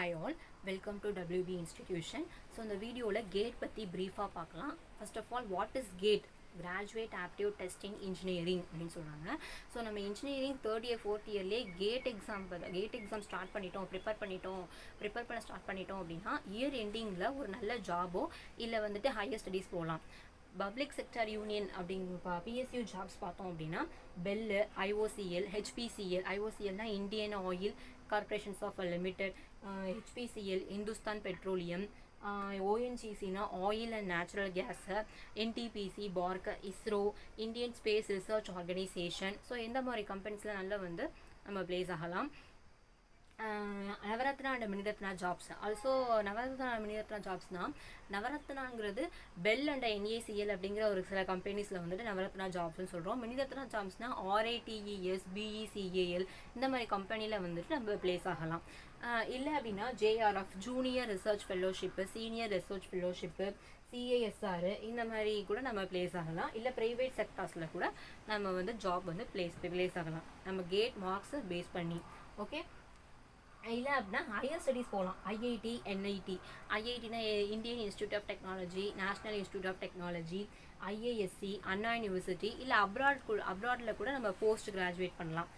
Hi all, welcome to WB Institution. So in the video gate பத்தி brief-ஆ பார்க்கலாம். First of all, what is GATE? Graduate Aptitude Testing Engineering அப்படின்னு சொல்றாங்க. So நம்ம engineering third year fourth இயர்லேயே GATE exam start பண்ணிட்டோம், prepare பண்ண start பண்ணிட்டோம் அப்படின்னா இயர் எண்டிங்கில் ஒரு நல்ல ஜாபோ இல்லை வந்துட்டு ஹையர் ஸ்டடீஸ் போகலாம். பப்ளிக் செக்டர் யூனியன் அப்படிங்க பிஎஸ்யூ ஜாப்ஸ் பார்த்தோம் அப்படின்னா பெல்லு, ஐஓசிஎல், ஹெச்பிசிஎல். ஐஓசிஎல்னா Indian Oil Corporations of Limited, HPCL Hindustan Petroleum, ஓஎன்ஜிசினா Oil and Natural Gas, NTPC, BARC, ISRO, Indian Space Research Organisation. So இந்த மாதிரி கம்பெனிஸில் நல்லா வந்து நம்ம பிளேஸ் ஆகலாம். Navratna and Miniratna jobs. Also Navratna Miniratna ஜாப்ஸ்னால் நவரத்னாங்கிறது பெல் அண்ட் என்ஏசிஎல் அப்படிங்கிற ஒரு சில கம்பெனிஸில் வந்துட்டு நவரத்னா ஜாப்ஸ்னு சொல்கிறோம். மினிரத்னா ஜாப்ஸ்னால் ஆர்ஐடிஇஎஸ், பிஇசிஏஎல் இந்த மாதிரி கம்பெனியில் வந்துட்டு நம்ம பிளேஸ் ஆகலாம். இல்லை அப்படின்னா JRF junior research fellowship, senior research fellowship, CSIR இந்த மாதிரி கூட நம்ம பிளேஸ் ஆகலாம். இல்லை ப்ரைவேட் செக்டார்ஸில் கூட நம்ம வந்து ஜாப் வந்து பிளேஸ் ஆகலாம் நம்ம கேட் மார்க்ஸை பேஸ் பண்ணி. ஓகே, இல்லை அப்படின்னா ஹையர் ஸ்டடீஸ் போகலாம். IIT, NIT. ஐஐடினா Indian Institute of Technology, National Institute of Technology, IISc, Anna University. இல்லை அப்ராடில் கூட நம்ம போஸ்ட் கிராஜுவேட் பண்ணலாம்.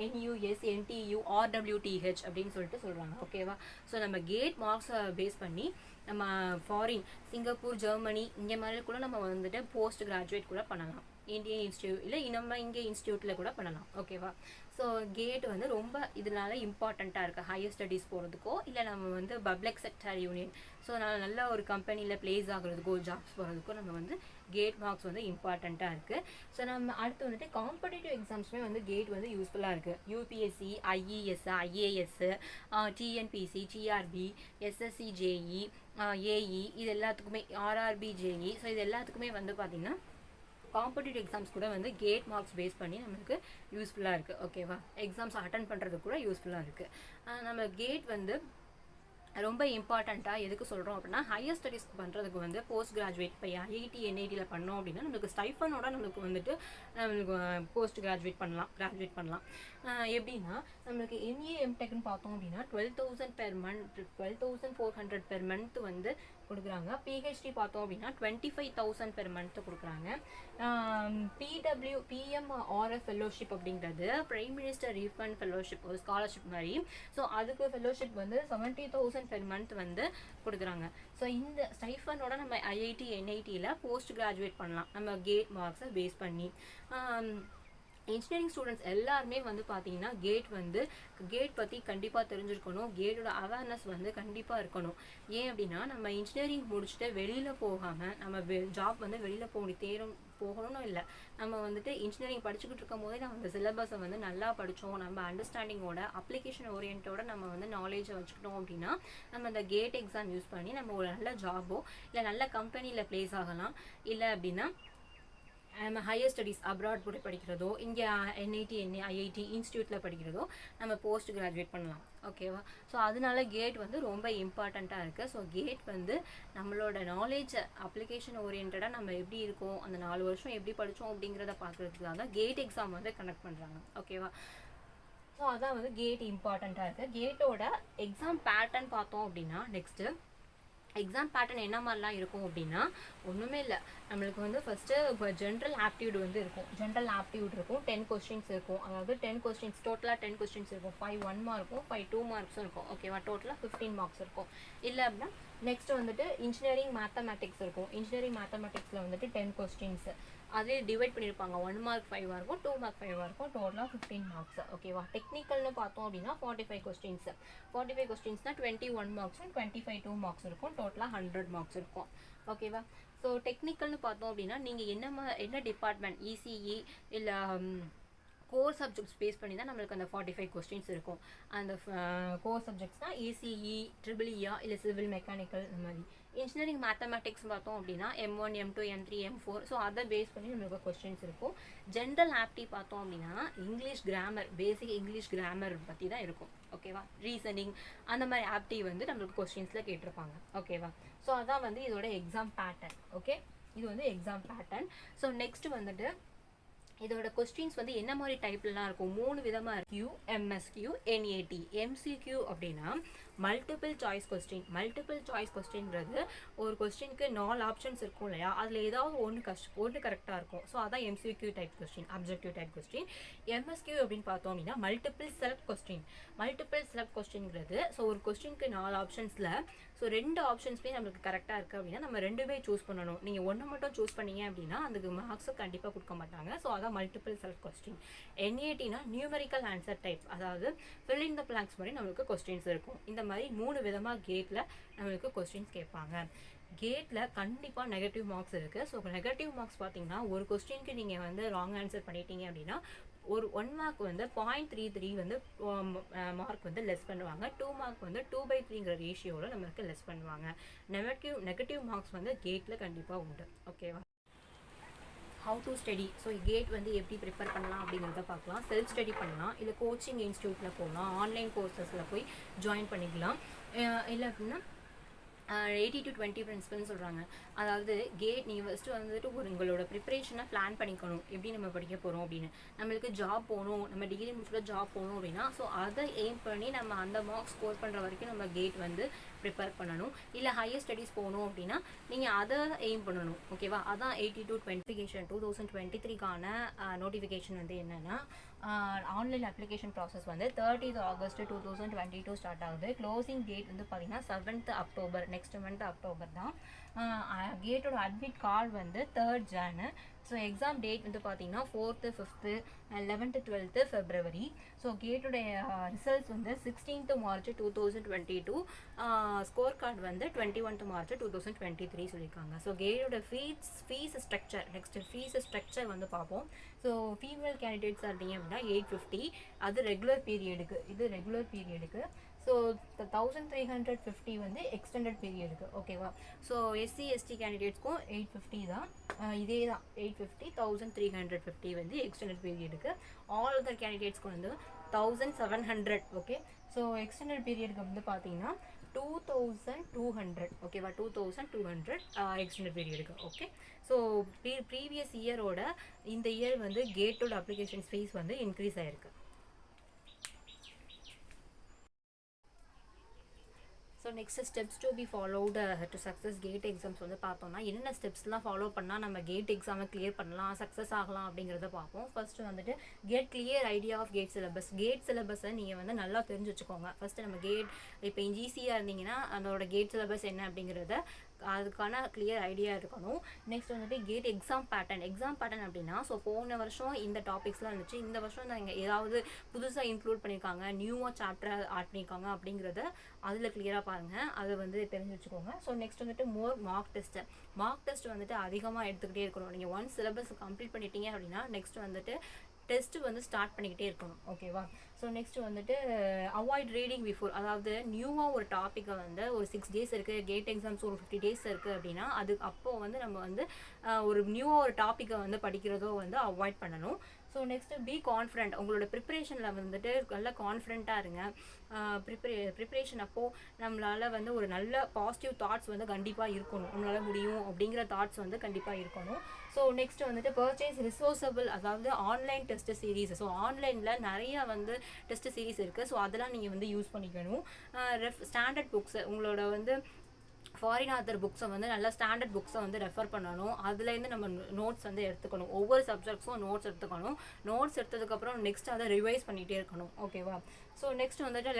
என்யூஎஸ், என்டியூ, ஆர்டபிள்யூடிஹெச் அப்படின்னு சொல்லிட்டு சொல்கிறாங்க. ஓகேவா? ஸோ நம்ம கேட் மார்க்ஸை பேஸ் பண்ணி நம்ம ஃபாரின் சிங்கப்பூர், ஜெர்மனி இங்கே மாதிரி கூட நம்ம வந்துட்டு போஸ்ட் கிராஜுவேட் கூட பண்ணலாம். இந்தியன் இன்ஸ்டியூட் இல்லை நம்ம இங்கே இன்ஸ்டியூட்டில் கூட பண்ணலாம். ஓகேவா? ஸோ கேட் வந்து ரொம்ப இதனால இம்பார்ட்டண்ட்டாக இருக்குது ஹையர் ஸ்டடீஸ் போகிறதுக்கோ இல்லை நம்ம வந்து பப்ளிக் செக்டர் யூனியன். ஸோ நல்ல ஒரு கம்பெனியில் பிளேஸ் ஆகுறதுக்கோ ஜாப்ஸ் போகிறதுக்கோ நம்ம வந்து கேட் மார்க்ஸ் வந்து இம்பார்ட்டண்ட்டாக இருக்குது. ஸோ நம்ம அடுத்து வந்துட்டு காம்படிட்டிவ் எக்ஸாம்ஸுமே வந்து கேட் வந்து யூஸ்ஃபுல்லாக இருக்குது. UPSC, IES, IAS, TNPSC, TRB, SSC, JE, AE இது எல்லாத்துக்குமே, ஆர்ஆர்பி, ஜேஇ. ஸோ இது எல்லாத்துக்குமே வந்து பார்த்திங்கன்னா காம்படிட்டிவ் எக்ஸாம்ஸ் கூட வந்து கேட் மார்க்ஸ் பேஸ் பண்ணி நம்மளுக்கு யூஸ்ஃபுல்லாக இருக்குது. ஓகேவா? எக்ஸாம்ஸ் அட்டன் பண்ணுறதுக்கு கூட யூஸ்ஃபுல்லாக இருக்குது. நம்ம கேட் வந்து ரொம்ப இம்பார்ட்டண்ட்டாக எதுக்கு சொல்கிறோம் அப்படின்னா ஹையர் ஸ்டடீஸ் பண்ணுறதுக்கு வந்து போஸ்ட் கிராஜுவேட் இப்போ ஐஐடி, என்ஐடியில் பண்ணோம் அப்படின்னா நம்மளுக்கு ஸ்டைஃபனோட நம்மளுக்கு வந்துட்டு நம்மளுக்கு போஸ்ட் கிராஜுவேட் பண்ணலாம். எப்படின்னா நம்மளுக்கு எம்ஏ எம்டெக்னு பார்த்தோம் அப்படின்னா 12,000 பெர் மந்த், 12,400 பெர் மந்த் வந்து கொடுக்குறாங்க. பிஹெச்டி பார்த்தோம் அப்படின்னா 25,000 பெர் மந்த் கொடுக்குறாங்க. பிஎம்ஆர்எஃப் ஃபெல்லோஷிப் அப்படிங்கிறது பிரைம் மினிஸ்டர் ரீஃபண்ட் ஃபெல்லோஷிப், ஒரு ஸ்காலர்ஷிப் மாதிரி. ஸோ அதுக்கு ஃபெல்லோஷிப் வந்து 70,000 பெர் மந்த் வந்து கொடுக்குறாங்க. ஸோ இந்த ஸ்டைஃபனோட நம்ம ஐஐடி, என்ஐடியில் போஸ்ட் கிராஜுவேட் பண்ணலாம் நம்ம கேட் மார்க்ஸை பேஸ் பண்ணி. இன்ஜினியரிங் ஸ்டூடெண்ட்ஸ் எல்லாருமே வந்து பார்த்தீங்கன்னா கேட் பற்றி கண்டிப்பாக தெரிஞ்சிருக்கணும். கேட்டோட அவேர்னஸ் வந்து கண்டிப்பாக இருக்கணும். ஏன் அப்படின்னா நம்ம இன்ஜினியரிங் முடிச்சுட்டு வெளியில் போகாமல் நம்ம ஜாப் வந்து வெளியில் போகணும்னு இல்லை, நம்ம வந்துட்டு இன்ஜினியரிங் படிச்சுக்கிட்டு இருக்கும் போதே நம்ம அந்த சிலபஸை வந்து நல்லா படித்தோம், நம்ம அண்டர்ஸ்டாண்டிங்கோட அப்ளிகேஷன் ஓரியன்ட்டோட நம்ம வந்து நாலேஜை வச்சுக்கிட்டோம் அப்படின்னா நம்ம அந்த கேட் எக்ஸாம் யூஸ் பண்ணி நம்ம ஒரு நல்ல ஜாபோ இல்லை நல்ல கம்பெனியில் பிளேஸ் ஆகலாம். இல்லை அப்படின்னா நம்ம ஹையர் ஸ்டடீஸ் அப்ராட் போய் படிக்கிறதோ, இங்கே என்ஐடி, ஐஐடி இன்ஸ்டியூட்டில் படிக்கிறதோ நம்ம போஸ்ட் கிராஜுவேட் பண்ணலாம். ஓகேவா? ஸோ அதனால கேட் வந்து ரொம்ப இம்பார்ட்டண்ட்டாக இருக்குது. ஸோ கேட் வந்து நம்மளோட நாலேஜ் அப்ளிகேஷன் ஓரியன்டாக நம்ம எப்படி இருக்கோம், அந்த 4 வருஷம் எப்படி படித்தோம் அப்படிங்கிறத பார்க்குறதுக்காக தான் கேட் எக்ஸாம் வந்து கண்டக்ட் பண்ணுறாங்க. ஓகேவா? ஸோ அதான் வந்து கேட் இம்பார்ட்டண்ட்டாக இருக்குது. கேட்டோட எக்ஸாம் பேட்டர்ன் பார்த்தோம் அப்படின்னா நெக்ஸ்ட்டு எக்ஸாம் பேட்டர்ன் என்ன மாதிரிலாம் இருக்கும் அப்படின்னா ஒன்றுமே இல்லை. நம்மளுக்கு வந்து ஃபஸ்ட்டு இப்போ ஜென்ரல் ஆப்டியூட் வந்து இருக்கும். ஜென்ரல் ஆப்டியூட் இருக்கும், 10 கொஸ்டின்ஸ் இருக்கும். அதாவது 10 கொஸ்டின்ஸ் டோட்டலாக 10 கொஸ்டின்ஸ் இருக்கும். 5 1 மார்க்கும், 5 2 மார்க்ஸும் இருக்கும். ஓகேவா? டோட்டலாக 15 மார்க்ஸ் இருக்கும். இல்லை அப்படின்னா நெக்ஸ்ட் வந்துட்டு இன்ஜினியரிங் மேத்தமெட்டிக்ஸ் இருக்கும். இன்ஜினியரிங் மேத்தமெட்டிக்ஸில் வந்துட்டு 10 கொஸ்டின்ஸ் அதே டிவைட் பண்ணியிருப்பாங்க. 1 மார்க் 5 இருக்கும், 2 மார்க் 5 இருக்கும், டோட்டலாக 15 மார்க்ஸ். ஓகேவா? டெக்னிக்கல்னு பார்த்தோம் அப்படின்னா 45 கொஸ்டின்ஸ். 45 கொஸ்டின்ஸ்னால் 21 மார்க்ஸும் 25 2 மார்க்ஸ் இருக்கும். டோட்டலாக 100 மார்க்ஸ் இருக்கும். ஓகேவா? ஸோ டெக்னிக்கல்னு பார்த்தோம் அப்படின்னா நீங்கள் என்ன டிபார்ட்மெண்ட், இசிஇ இல்லை கோர் சப்ஜெக்ட்ஸ் பேஸ் பண்ணி தான் நம்மளுக்கு அந்த 45 கொஸ்டின்ஸ் இருக்கும். அந்த கோர் சப்ஜெக்ட்ஸ்னால் இசிஇ, ட்ரிபிள்இயா இல்லை சிவில், மெக்கானிக்கல் இந்த மாதிரி. இன்ஜினியரிங் மேத்தமெட்டிக்ஸ் பார்த்தோம் அப்படின்னா M1, M2, M3, M4. So அதை பேஸ் பண்ணி நம்மளுக்கு கொஸ்டின்ஸ் இருக்கும். ஜென்ரல் ஆப்டி பார்த்தோம் அப்படின்னா இங்கிலீஷ் கிராமர், பேசிக் இங்கிலீஷ் கிராமர் பற்றி தான் இருக்கும். ஓகேவா? ரீசனிங் அந்த மாதிரி ஆப்டி வந்து நம்மளுக்கு கொஸ்டின்ஸில் கேட்டிருப்பாங்க. ஓகேவா? ஸோ அதான் வந்து இதோட எக்ஸாம் பேட்டர்ன். ஓகே, இது வந்து எக்ஸாம் பேட்டர்ன். ஸோ நெக்ஸ்ட் வந்துட்டு இதோட கொஸ்டின்ஸ் வந்து என்ன மாதிரி டைப்லலாம் இருக்கும், 3 விதமாக இருக்கு. Q, MSQ, NAT. எம்சிக்யூ அப்படின்னா multiple choice question. Multiple choice கொஸ்டின்றது ஒரு கொஸ்டினுக்கு 4 ஆப்ஷன்ஸ் இருக்கும் இல்லையா, அதில் ஏதாவது ஒன்று கரெக்டாக இருக்கும். ஸோ அதான் MCQ type question, objective type question. MSQ அப்படின்னு பார்த்தோம் அப்படின்னா multiple select question. Multiple select கொஸ்டின்ங்கிறது ஸோ ஒரு கொஸ்டினுக்கு 4 ஆப்ஷன்ஸில் ஸோ 2 ஆப்ஷன்ஸ்மே நம்மளுக்கு கரெக்டாக இருக்குது அப்படின்னா நம்ம 2மே சூஸ் பண்ணணும். நீங்கள் ஒன்று மட்டும் சூஸ் பண்ணீங்க அப்படின்னா அதுக்கு மார்க்ஸை கண்டிப்பாக கொடுக்க மாட்டாங்க. ஸோ அதான் மல்டிபிள் செலக்ட் கொஸ்டின். என்ஏடினா நியூமெரிக்கல் ஆன்சர் டைப், அதாவது ஃபில் இன் த பிளாங்க்ஸ் மாதிரி நம்மளுக்கு கொஸ்டின்ஸ் இருக்கும். இந்த மாதிரி 3 விதமாக கேட்டில் நம்மளுக்கு கொஸ்டின்ஸ் கேட்பாங்க. கேட்டில் கண்டிப்பாக நெகட்டிவ் மார்க்ஸ் இருக்குது. ஸோ நெகட்டிவ் மார்க்ஸ் பார்த்தீங்கன்னா ஒரு கொஸ்டினுக்கு நீங்கள் வந்து ராங் ஆன்சர் பண்ணிட்டீங்க அப்படின்னா ஒரு 1 மார்க் வந்து 0.33 வந்து மார்க் வந்து லெஸ் பண்ணுவாங்க. 2 மார்க் வந்து 2/3ங்கிற ரேஷியோவில் நம்மளுக்கு லெஸ் பண்ணுவாங்க. நெகட்டிவ் மார்க்ஸ் வந்து கேட்டில் கண்டிப்பாக உண்டு. ஓகேவா? How to study. So GATE வந்து எப்படி ப்ரிப்பேர் பண்ணலாம் அப்படிங்கிறத பார்க்கலாம். செல்ஃப் ஸ்டடி பண்ணலாம், இல்லை கோச்சிங் இன்ஸ்டியூட்டில் போகலாம், ஆன்லைன் கோர்சஸில் போய் ஜாயின் பண்ணிக்கலாம். இல்லை அப்படின்னா 80-20 பிரின்சிபல்னு சொல்கிறாங்க. அதாவது கேட் நீங்கள் ஃபஸ்ட்டு வந்துட்டு ஒரு உங்களோட ப்ரிப்பரேஷனை பிளான் பண்ணிக்கணும், எப்படி நம்ம படிக்க போகிறோம் அப்படின்னு. நம்மளுக்கு ஜாப் போகணும், நம்ம டிகிரி முடிச்சுட்டு ஜாப் போகணும் அப்படின்னா ஸோ அதை எய்ம் பண்ணி நம்ம அந்த மார்க்ஸ் ஸ்கோர் பண்ணுற வரைக்கும் நம்ம கேட் வந்து ப்ரிப்பேர் பண்ணணும். இல்லை ஹையர் ஸ்டடீஸ் போகணும் அப்படின்னா நீங்கள் அதை எய்ம் பண்ணணும். ஓகேவா? அதான் 80-20 2023க்கான நோட்டிஃபிகேஷன் வந்து என்னென்னா ஆன்லைன் அப்ளிகேஷன் ப்ராசஸ் வந்து 30th August 2022 ஸ்டார்ட் ஆகுது. க்ளோசிங் டேட் வந்து பார்த்தீங்கன்னா 7th October, next month October தான். கேட்டோட அட்மிட் கார்டு வந்து 3rd Jan. So exam date வந்து பார்த்தீங்கன்னா 4th, 5th, 11th, 12th February. So கேட்டோடைய results வந்து 16th March 2022. ஸ்கோர் கார்டு வந்து 21th March 2023 சொல்லியிருக்காங்க. ஸோ கேட்டோட fees structure, next fees structure வந்து பார்ப்போம். ஸோ ஃபீமேல் கேண்டிடேட்ஸ் இருந்தீங்க அப்படின்னா 850, அது ரெகுலர் பீரியடுக்கு, இது ரெகுலர் பீரியடுக்கு. ஸோ 1350 வந்து எக்ஸ்டெண்டட் பீரியடுக்கு. ஓகேவா? ஸோ எஸ்சி எஸ்டி கேண்டிடேட்ஸ்க்கும் 850 தான், இதே தான் 850. 1350 வந்து எக்ஸ்டெண்டட் பீரியடுக்கு. ஆல் அதர் கேண்டிடேட்ஸ்க்கு வந்து 1700. ஓகே. ஸோ எக்ஸ்டெண்டட் பீரியடுக்கு வந்து பார்த்தீங்கன்னா 2200. ஓகேவா? 2200 எக்ஸ்டெண்டட் பீரியடுக்கு. ஓகே. ஸோ ப்ரீவியஸ் இயரோட இந்த இயர் வந்து கேட்டோட அப்ளிகேஷன் ஃபீஸ் வந்து இன்க்ரீஸ் ஆகிருக்கு. So next steps to be followed to success GATE exams வந்து பார்த்தோம்னா என்னென்ன ஸ்டெப்ஸ்லாம் ஃபாலோ பண்ணால் நம்ம கேட் எக்ஸாமை கிளியர் பண்ணலாம், சக்ஸஸ் ஆகலாம் அப்படிங்கிறத பார்ப்போம். ஃபஸ்ட்டு வந்துட்டு get clear idea of GATE syllabus. GATE சிலபஸை நீங்கள் வந்து நல்லா தெரிஞ்சு வச்சுக்கோங்க. ஃபஸ்ட்டு நம்ம கேட் இப்போ ஈஸியாக இருந்தீங்கன்னா அதோட கேட் சிலபஸ் என்ன அப்படிங்கிறத அதுக்கான கிளியர் ஐடியா இருக்கணும். நெக்ஸ்ட் வந்துட்டு கேட் எக்ஸாம் பேட்டர்ன் அப்படின்னா ஸோ போன வருஷம் இந்த டாபிக்ஸ்லாம் இருந்துச்சு, இந்த வருஷம் தான் இங்கே ஏதாவது புதுசாக இன்க்ளூட் பண்ணியிருக்காங்க, நியூவாக சாப்டர் ஆட் பண்ணியிருக்காங்க அப்படிங்கிறத அதில் கிளியராக பாருங்கள், அதை வந்து தெரிஞ்சு வச்சுக்கோங்க. ஸோ நெக்ஸ்ட் வந்துட்டு மார்க் டெஸ்ட் வந்துட்டு அதிகமாக எடுத்துக்கிட்டே இருக்கணும். நீங்கள் ஒன்ஸ் சிலபஸ் கம்ப்ளீட் பண்ணிட்டீங்க அப்படின்னா நெக்ஸ்ட் வந்துட்டு டெஸ்ட்டு வந்து ஸ்டார்ட் பண்ணிக்கிட்டே இருக்கணும். ஓகேவா? ஸோ நெக்ஸ்ட் வந்துட்டு அவாய்ட் ரீடிங் பிஃபோர். அதாவது நியூவாக ஒரு டாப்பிக்கை வந்து ஒரு 6 days இருக்குது, கேட் எக்ஸாம்ஸ் ஒரு 50 days இருக்குது அப்படின்னா அது அப்போது வந்து நம்ம வந்து ஒரு நியூவாக ஒரு டாப்பிக்கை வந்து படிக்கிறதோ வந்து அவாய்ட் பண்ணணும். So next be confident. உங்களோட ப்ரிப்பரேஷனில் வந்துட்டு நல்லா கான்ஃபிடென்ட்டாக இருங்க. ப்ரிப்பரேஷன் அப்போது நம்மளால் வந்து ஒரு நல்ல பாசிட்டிவ் தாட்ஸ் வந்து கண்டிப்பாக இருக்கணும். நம்மளால் முடியும் அப்படிங்கிற தாட்ஸ் வந்து கண்டிப்பாக இருக்கணும். ஸோ நெக்ஸ்ட் வந்துட்டு பர்ச்சேஸ் ரிசோர்ஸபிள், அதாவது ஆன்லைன் டெஸ்ட் சீரீஸ். ஸோ ஆன்லைனில் நிறைய வந்து டெஸ்ட் சீரீஸ் இருக்குது. ஸோ அதெல்லாம் நீங்கள் வந்து யூஸ் பண்ணிக்கணும். ஸ்டாண்டர்ட் புக்ஸ், உங்களோட வந்து ஃபாரின் ஆத்தர் புக்ஸை வந்து நல்லா ஸ்டாண்டர்ட் புக்ஸை வந்து ரெஃபர் பண்ணணும். அதுலேருந்து நம்ம நோட்ஸ் வந்து எடுத்துக்கணும். ஒவ்வொரு சப்ஜெக்ட்ஸும் நோட்ஸ் எடுத்துக்கணும். நோட்ஸ் எடுத்ததுக்கப்புறம் நெக்ஸ்ட் அதை ரிவைஸ் பண்ணிகிட்டே இருக்கணும். ஓகேவா? ஸோ நெக்ஸ்ட் வந்துட்டு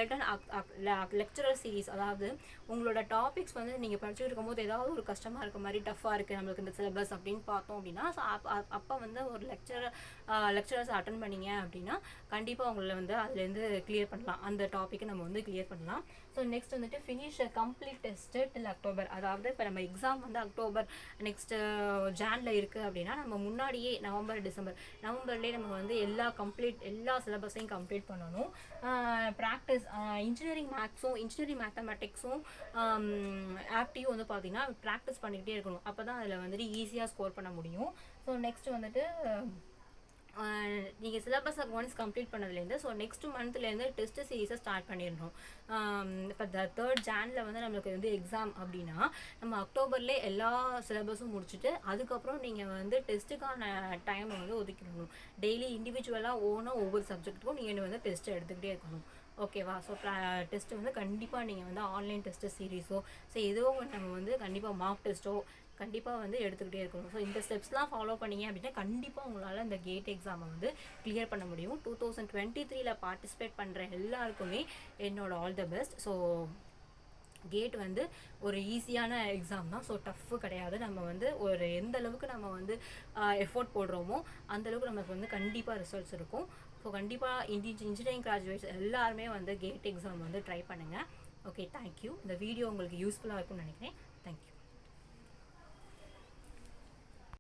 லெக்சரர் சீரீஸ், அதாவது உங்களோட டாபிக்ஸ் வந்து நீங்கள் படிச்சுட்டு இருக்கும்போது ஏதாவது ஒரு கஷ்டமாக இருக்க மாதிரி டஃப்பாக இருக்குது நம்மளுக்கு இந்த சிலபஸ் அப்படின்னு பார்த்தோம் அப்படின்னா ஸோ அப்போ வந்து ஒரு லெக்சரர்ஸ் அட்டன் பண்ணிங்க அப்படின்னா கண்டிப்பாக உங்களை வந்து அதுலேருந்து கிளியர் பண்ணலாம், அந்த டாப்பிக்கை நம்ம வந்து கிளியர் பண்ணலாம். ஸோ நெக்ஸ்ட் வந்துட்டு ஃபினிஷ் கம்ப்ளீட் டெஸ்ட்டு டில் அக்டோபர். அதாவது இப்போ நம்ம எக்ஸாம் வந்து அக்டோபர் நெக்ஸ்ட்டு ஜானில் இருக்குது அப்படின்னா நம்ம முன்னாடியே நவம்பர்லேயே நம்ம வந்து எல்லா சிலபஸையும் கம்ப்ளீட் பண்ணணும். ப்ராக்டிஸ் இன்ஜினியரிங் மேத்தமெட்டிக்ஸும் ஆப்டியும் வந்து பார்த்தீங்கன்னா ப்ராக்டிஸ் பண்ணிக்கிட்டே இருக்கணும். அப்போ தான் அதில் வந்துட்டு ஈஸியாக ஸ்கோர் பண்ண முடியும். ஸோ நெக்ஸ்ட் வந்துட்டு நீங்கள் சிலபஸ் ஒன்ஸ் கம்ப்ளீட் பண்ணதுலேருந்து ஸோ நெக்ஸ்ட் மந்த்லேருந்து டெஸ்ட் சீரீஸை ஸ்டார்ட் பண்ணிடணும். இப்போ 3rd Janல வந்து நம்மளுக்கு வந்து எக்ஸாம் அப்படின்னா நம்ம அக்டோபர்லேயே எல்லா சிலபஸும் முடிச்சுட்டு அதுக்கப்புறம் நீங்கள் வந்து டெஸ்ட்டுக்கான டைமை வந்து ஒதுக்கிடணும். டெய்லி இண்டிவிஜுவலாக ஓனாக ஒவ்வொரு சப்ஜெக்ட்டுக்கும் நீங்கள் வந்து டெஸ்ட் எடுத்துக்கிட்டே இருக்கணும். ஓகேவா? ஸோ டெஸ்ட்டு வந்து கண்டிப்பாக நீங்கள் வந்து ஆன்லைன் டெஸ்ட்டு சீரீஸோ ஸோ ஏதோ நம்ம வந்து கண்டிப்பாக மார்க் டெஸ்ட்டோ கண்டிப்பாக வந்து எடுத்துக்கிட்டே இருக்கணும். ஸோ இந்த ஸ்டெப்ஸ்லாம் ஃபாலோ பண்ணிங்க அப்படின்னா கண்டிப்பாக உங்களால் இந்த கேட் எக்ஸாமை வந்து கிளியர் பண்ண முடியும். 2023 பார்ட்டிசிபேட் பண்ணுற எல்லாருக்குமே என்னோட all the best. So GATE வந்து ஒரு ஈஸியான எக்ஸாம் தான். ஸோ டஃப்பு கிடையாது. நம்ம வந்து ஒரு எந்த அளவுக்கு நம்ம வந்து எஃபோர்ட் போடுறோமோ அந்தளவுக்கு நமக்கு வந்து கண்டிப்பாக ரிசல்ட்ஸ் இருக்கும். ஸோ கண்டிப்பாக இன்ஜினியரிங் கிராஜுவேட்ஸ் எல்லாருமே வந்து கேட் எக்ஸாம் வந்து ட்ரை பண்ணுங்கள். Okay, thank you. இந்த வீடியோ உங்களுக்கு யூஸ்ஃபுல்லாக இருக்கும்னு நினைக்கிறேன்.